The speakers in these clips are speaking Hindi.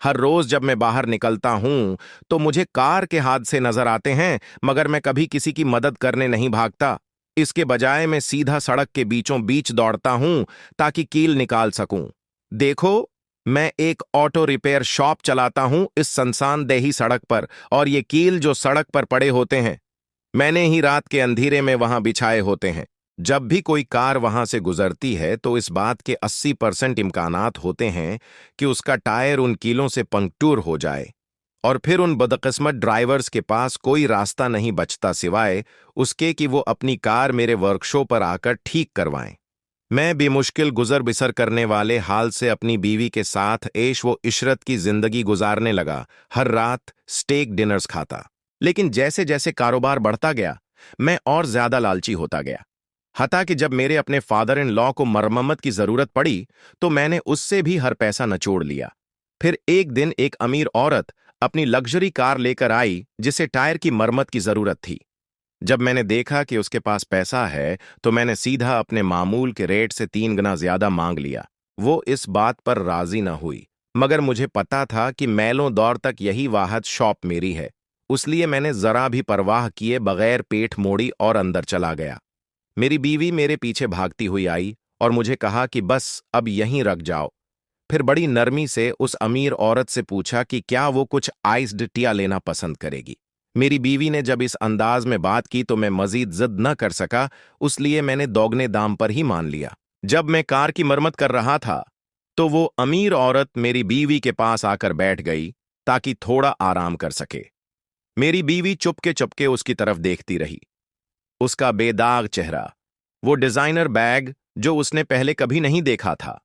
हर रोज जब मैं बाहर निकलता हूं तो मुझे कार के हादसे नजर आते हैं, मगर मैं कभी किसी की मदद करने नहीं भागता। इसके बजाय मैं सीधा सड़क के बीचों बीच दौड़ता हूं ताकि कील निकाल सकूं। देखो, मैं एक ऑटो रिपेयर शॉप चलाता हूं इस सुनसान देही सड़क पर, और ये कील जो सड़क पर पड़े होते हैं मैंने ही रात के अंधेरे में वहां बिछाए होते हैं। जब भी कोई कार वहां से गुजरती है तो इस बात के 80% इम्कानात होते हैं कि उसका टायर उन कीलों से पंक्चर हो जाए, और फिर उन बदकिस्मत ड्राइवर्स के पास कोई रास्ता नहीं बचता सिवाय उसके कि वो अपनी कार मेरे वर्कशॉप पर आकर ठीक करवाएं। मैं बेमुश्किल गुजर बिसर करने वाले हाल से अपनी बीवी के साथ ऐश व इशरत की जिंदगी गुजारने लगा। हर रात स्टेक डिनर्स खाता। लेकिन जैसे जैसे कारोबार बढ़ता गया, मैं और ज्यादा लालची होता गया। हता कि जब मेरे अपने फादर इन लॉ को मरम्मत की जरूरत पड़ी तो मैंने उससे भी हर पैसा नचोड़ लिया। फिर एक दिन एक अमीर औरत अपनी लग्जरी कार लेकर आई जिसे टायर की मरम्मत की जरूरत थी। जब मैंने देखा कि उसके पास पैसा है तो मैंने सीधा अपने मामूल के रेट से 3 गुना ज्यादा मांग लिया। वो इस बात पर राजी न हुई, मगर मुझे पता था कि मैलों दौर तक यही वाहद शॉप मेरी है। उसलिए मैंने जरा भी परवाह किए बगैर पेट मोड़ी और अंदर चला गया। मेरी बीवी मेरे पीछे भागती हुई आई और मुझे कहा कि बस अब यहीं रख जाओ। फिर बड़ी नरमी से उस अमीर औरत से पूछा कि क्या वो कुछ आइस्ड टिया लेना पसंद करेगी। मेरी बीवी ने जब इस अंदाज में बात की तो मैं मजीद जिद न कर सका, उसलिए मैंने दोगने दाम पर ही मान लिया। जब मैं कार की मरम्मत कर रहा था तो वो अमीर औरत मेरी बीवी के पास आकर बैठ गई ताकि थोड़ा आराम कर सके। मेरी बीवी चुपके चुपके उसकी तरफ देखती रही। उसका बेदाग चेहरा, वो डिजाइनर बैग जो उसने पहले कभी नहीं देखा था,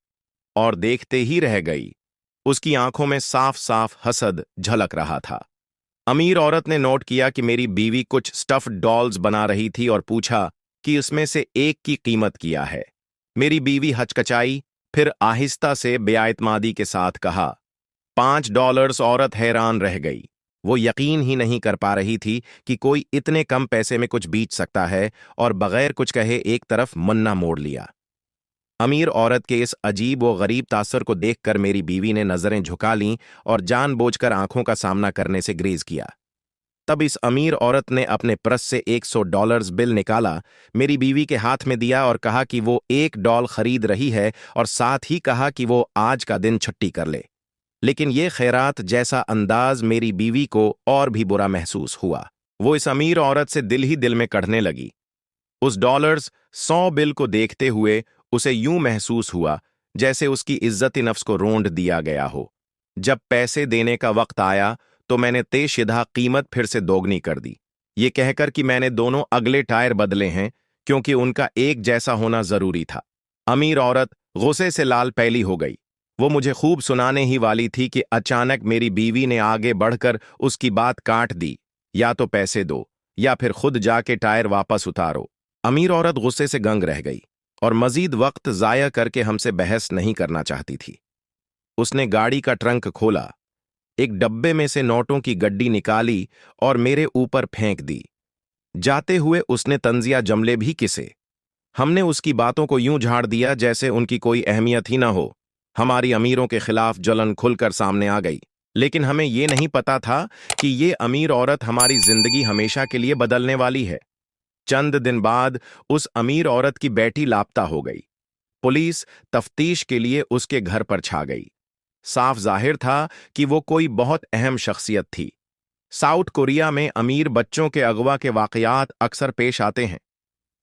और देखते ही रह गई। उसकी आंखों में साफ साफ हसद झलक रहा था। अमीर औरत ने नोट किया कि मेरी बीवी कुछ स्टफ्ड डॉल्स बना रही थी और पूछा कि उसमें से एक की कीमत क्या है। मेरी बीवी हचकचाई, फिर आहिस्ता से बेआइतमादी के साथ कहा, $5। औरत हैरान रह गई। वो यकीन ही नहीं कर पा रही थी कि कोई इतने कम पैसे में कुछ बेच सकता है, और बगैर कुछ कहे एक तरफ मुन्ना मोड़ लिया। अमीर औरत के इस अजीब व गरीब तासर को देखकर मेरी बीवी ने नजरें झुका लीं और जानबूझकर आंखों का सामना करने से ग्रेज किया। तब इस अमीर औरत ने अपने पर्स से $100 बिल निकाला, मेरी बीवी के हाथ में दिया और कहा कि वो $1 खरीद रही है, और साथ ही कहा कि वो आज का दिन छुट्टी कर ले। लेकिन ये खैरात जैसा अंदाज मेरी बीवी को और भी बुरा महसूस हुआ। वो इस अमीर औरत से दिल ही दिल में कढ़ने लगी। उस $100 बिल को देखते हुए उसे यूं महसूस हुआ जैसे उसकी इज्जत नफ्स को रोंद दिया गया हो। जब पैसे देने का वक्त आया तो मैंने तेशिदा कीमत फिर से दोगुनी कर दी, ये कहकर कि मैंने दोनों अगले टायर बदले हैं क्योंकि उनका एक जैसा होना जरूरी था। अमीर औरत गुस्से से लाल पीली हो गई। वो मुझे खूब सुनाने ही वाली थी कि अचानक मेरी बीवी ने आगे बढ़कर उसकी बात काट दी, या तो पैसे दो या फिर खुद जाके टायर वापस उतारो। अमीर औरत गुस्से से गंग रह गई और मजीद वक्त जाया करके हमसे बहस नहीं करना चाहती थी। उसने गाड़ी का ट्रंक खोला, एक डब्बे में से नोटों की गड्डी निकाली और मेरे ऊपर फेंक दी। जाते हुए उसने तंजिया जमले भी किसे। हमने उसकी बातों को यूं झाड़ दिया जैसे उनकी कोई अहमियत ही ना हो। हमारी अमीरों के खिलाफ जलन खुलकर सामने आ गई, लेकिन हमें यह नहीं पता था कि ये अमीर औरत हमारी जिंदगी हमेशा के लिए बदलने वाली है। चंद दिन बाद उस अमीर औरत की बेटी लापता हो गई। पुलिस तफ्तीश के लिए उसके घर पर छा गई। साफ जाहिर था कि वो कोई बहुत अहम शख्सियत थी। साउथ कोरिया में अमीर बच्चों के अगवा के वाकयात अक्सर पेश आते हैं।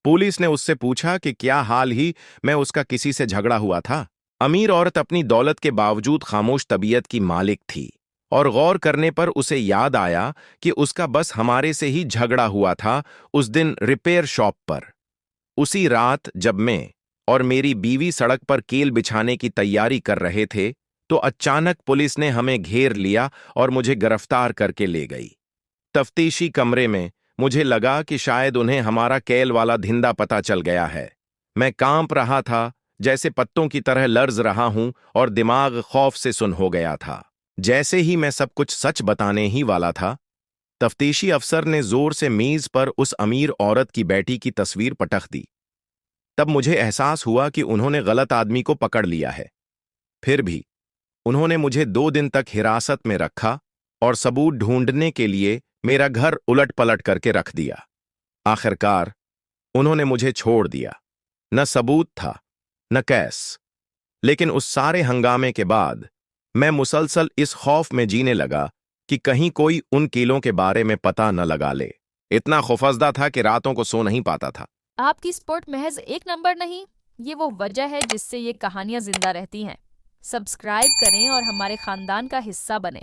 पुलिस ने उससे पूछा कि क्या हाल ही में उसका किसी से झगड़ा हुआ था। अमीर औरत अपनी दौलत के बावजूद खामोश तबीयत की मालिक थी, और गौर करने पर उसे याद आया कि उसका बस हमारे से ही झगड़ा हुआ था उस दिन रिपेयर शॉप पर। उसी रात जब मैं और मेरी बीवी सड़क पर कील बिछाने की तैयारी कर रहे थे तो अचानक पुलिस ने हमें घेर लिया और मुझे गिरफ्तार करके ले गई। तफ्तीशी कमरे में मुझे लगा कि शायद उन्हें हमारा कैल वाला धिंदा पता चल गया है। मैं कांप रहा था, जैसे पत्तों की तरह लर्ज रहा हूं, और दिमाग खौफ से सुन हो गया था। जैसे ही मैं सब कुछ सच बताने ही वाला था, तफ्तीशी अफसर ने जोर से मेज पर उस अमीर औरत की बेटी की तस्वीर पटक दी। तब मुझे एहसास हुआ कि उन्होंने गलत आदमी को पकड़ लिया है। फिर भी उन्होंने मुझे 2 दिन तक हिरासत में रखा और सबूत ढूंढने के लिए मेरा घर उलट पलट करके रख दिया। आखिरकार उन्होंने मुझे छोड़ दिया। न सबूत था न कैस। लेकिन उस सारे हंगामे के बाद मैं मुसलसल इस खौफ में जीने लगा कि कहीं कोई उन कीलों के बारे में पता न लगा ले। इतना खौफजदा था कि रातों को सो नहीं पाता था। आपकी स्पोर्ट महज एक नंबर नहीं, ये वो वजह है जिससे ये कहानियां जिंदा रहती हैं। सब्सक्राइब करें और हमारे खानदान का हिस्सा बने।